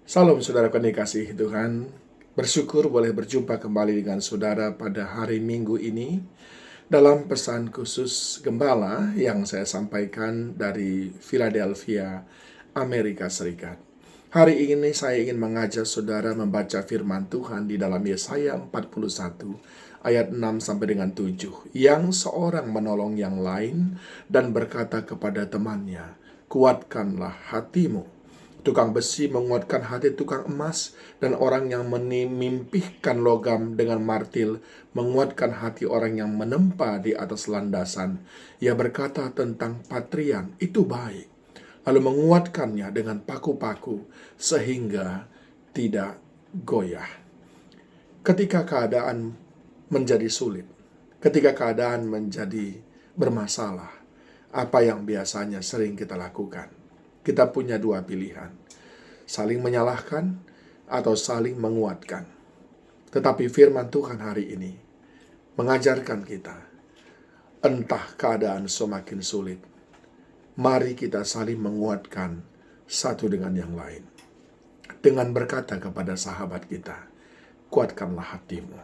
Salam saudara kasih Tuhan. Bersyukur boleh berjumpa kembali dengan saudara pada hari Minggu ini dalam pesan khusus Gembala yang saya sampaikan dari Philadelphia, Amerika Serikat. Hari ini saya ingin mengajak saudara membaca firman Tuhan di dalam Yesaya 41 ayat 6 sampai dengan 7, yang seorang menolong yang lain dan berkata kepada temannya, "Kuatkanlah hatimu." Tukang besi menguatkan hati tukang emas, dan orang yang memimpihkan logam dengan martil menguatkan hati orang yang menempa di atas landasan. Ia berkata tentang patrian, itu baik, lalu menguatkannya dengan paku-paku sehingga tidak goyah. Ketika keadaan menjadi sulit, ketika keadaan menjadi bermasalah, apa yang biasanya sering kita lakukan? Kita punya dua pilihan, saling menyalahkan atau saling menguatkan. Tetapi firman Tuhan hari ini mengajarkan kita, entah keadaan semakin sulit, mari kita saling menguatkan satu dengan yang lain. Dengan berkata kepada sahabat kita, kuatkanlah hatimu.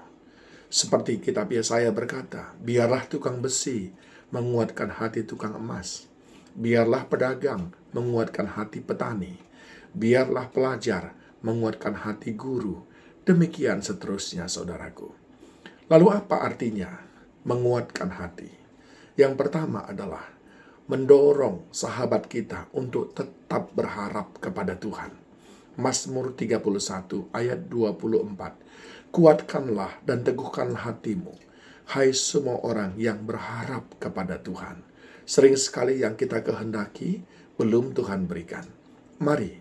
Seperti kitab Yesaya berkata, biarlah tukang besi menguatkan hati tukang emas. Biarlah pedagang menguatkan hati petani. Biarlah pelajar menguatkan hati guru. Demikian seterusnya, saudaraku. Lalu apa artinya menguatkan hati? Yang pertama adalah mendorong sahabat kita untuk tetap berharap kepada Tuhan. Mazmur 31 ayat 24. Kuatkanlah dan teguhkanlah hatimu, hai semua orang yang berharap kepada Tuhan. Sering sekali yang kita kehendaki belum Tuhan berikan. Mari,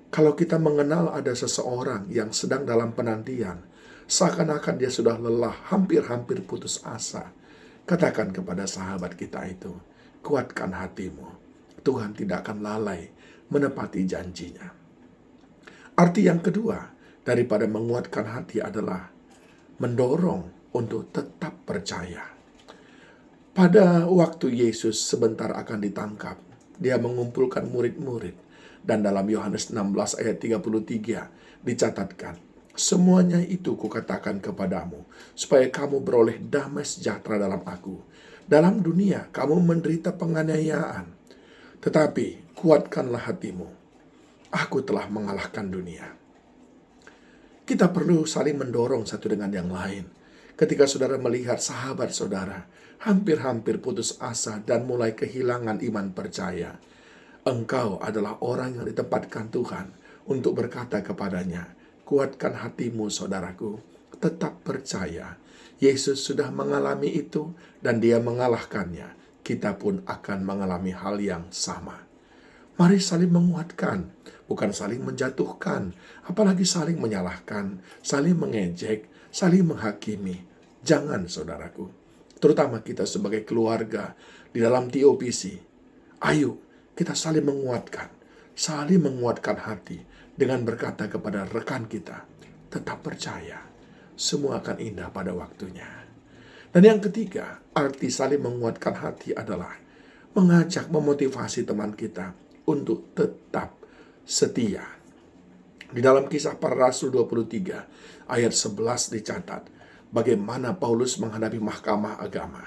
kalau kita mengenal ada seseorang yang sedang dalam penantian, seakan-akan dia sudah lelah, hampir-hampir putus asa, katakan kepada sahabat kita itu, kuatkan hatimu. Tuhan tidak akan lalai menepati janjinya. Arti yang kedua daripada menguatkan hati adalah mendorong untuk tetap percaya. Pada waktu Yesus sebentar akan ditangkap, dia mengumpulkan murid-murid. Dan dalam Yohanes 16 ayat 33 dicatatkan, semuanya itu kukatakan kepadamu, supaya kamu beroleh damai sejahtera dalam aku. Dalam dunia kamu menderita penganiayaan, tetapi kuatkanlah hatimu. Aku telah mengalahkan dunia. Kita perlu saling mendorong satu dengan yang lain. Ketika saudara melihat sahabat saudara hampir-hampir putus asa dan mulai kehilangan iman percaya, engkau adalah orang yang ditempatkan Tuhan untuk berkata kepadanya, kuatkan hatimu saudaraku, tetap percaya. Yesus sudah mengalami itu dan dia mengalahkannya. Kita pun akan mengalami hal yang sama. Mari saling menguatkan, bukan saling menjatuhkan, apalagi saling menyalahkan, saling mengejek, saling menghakimi. Jangan, saudaraku. Terutama kita sebagai keluarga di dalam TOPC. Ayo, kita saling menguatkan hati dengan berkata kepada rekan kita, tetap percaya, semua akan indah pada waktunya. Dan yang ketiga, arti saling menguatkan hati adalah mengajak, memotivasi teman kita untuk tetap setia. Di dalam Kisah Para Rasul 23 ayat 11 dicatat bagaimana Paulus menghadapi mahkamah agama.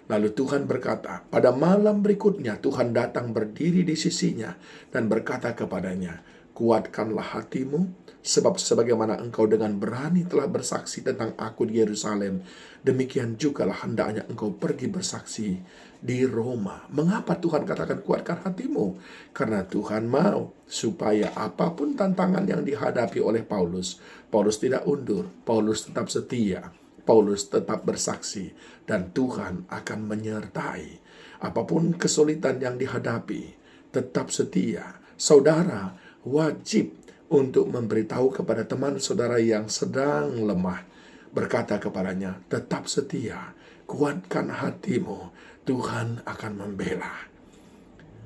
Lalu Tuhan berkata, pada malam berikutnya Tuhan datang berdiri di sisinya dan berkata kepadanya, kuatkanlah hatimu, sebab sebagaimana engkau dengan berani telah bersaksi tentang aku di Yerusalem, demikian jugalah hendaknya engkau pergi bersaksi di Roma. Mengapa Tuhan katakan kuatkan hatimu? Karena Tuhan mau supaya apapun tantangan yang dihadapi oleh Paulus, Paulus tidak undur, Paulus tetap setia, Paulus tetap bersaksi, dan Tuhan akan menyertai. Apapun kesulitan yang dihadapi, tetap setia. Saudara wajib untuk memberitahu kepada teman saudara yang sedang lemah, berkata kepadanya, tetap setia, kuatkan hatimu, Tuhan akan membela.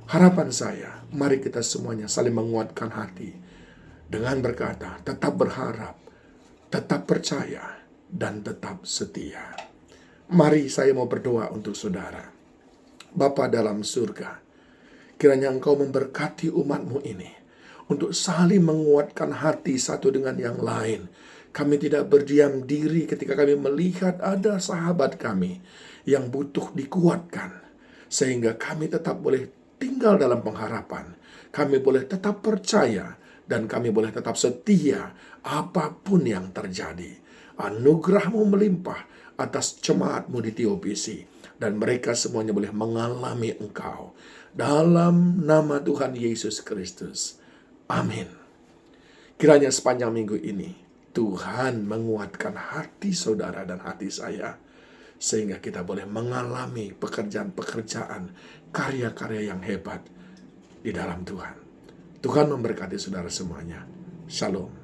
Harapan saya, mari kita semuanya saling menguatkan hati dengan berkata, tetap berharap, tetap percaya, dan tetap setia. Mari saya mau berdoa untuk saudara. Bapa dalam surga, kiranya Engkau memberkati umat-Mu ini untuk saling menguatkan hati satu dengan yang lain. Kami tidak berdiam diri ketika kami melihat ada sahabat kami yang butuh dikuatkan, sehingga kami tetap boleh tinggal dalam pengharapan. Kami boleh tetap percaya dan kami boleh tetap setia apapun yang terjadi. Anugerah-Mu melimpah atas jemaat-Mu di TOPC, dan mereka semuanya boleh mengalami Engkau. Dalam nama Tuhan Yesus Kristus. Amin. Kiranya sepanjang minggu ini Tuhan menguatkan hati saudara dan hati saya, sehingga kita boleh mengalami pekerjaan-pekerjaan, karya-karya yang hebat di dalam Tuhan. Tuhan memberkati saudara semuanya. Shalom.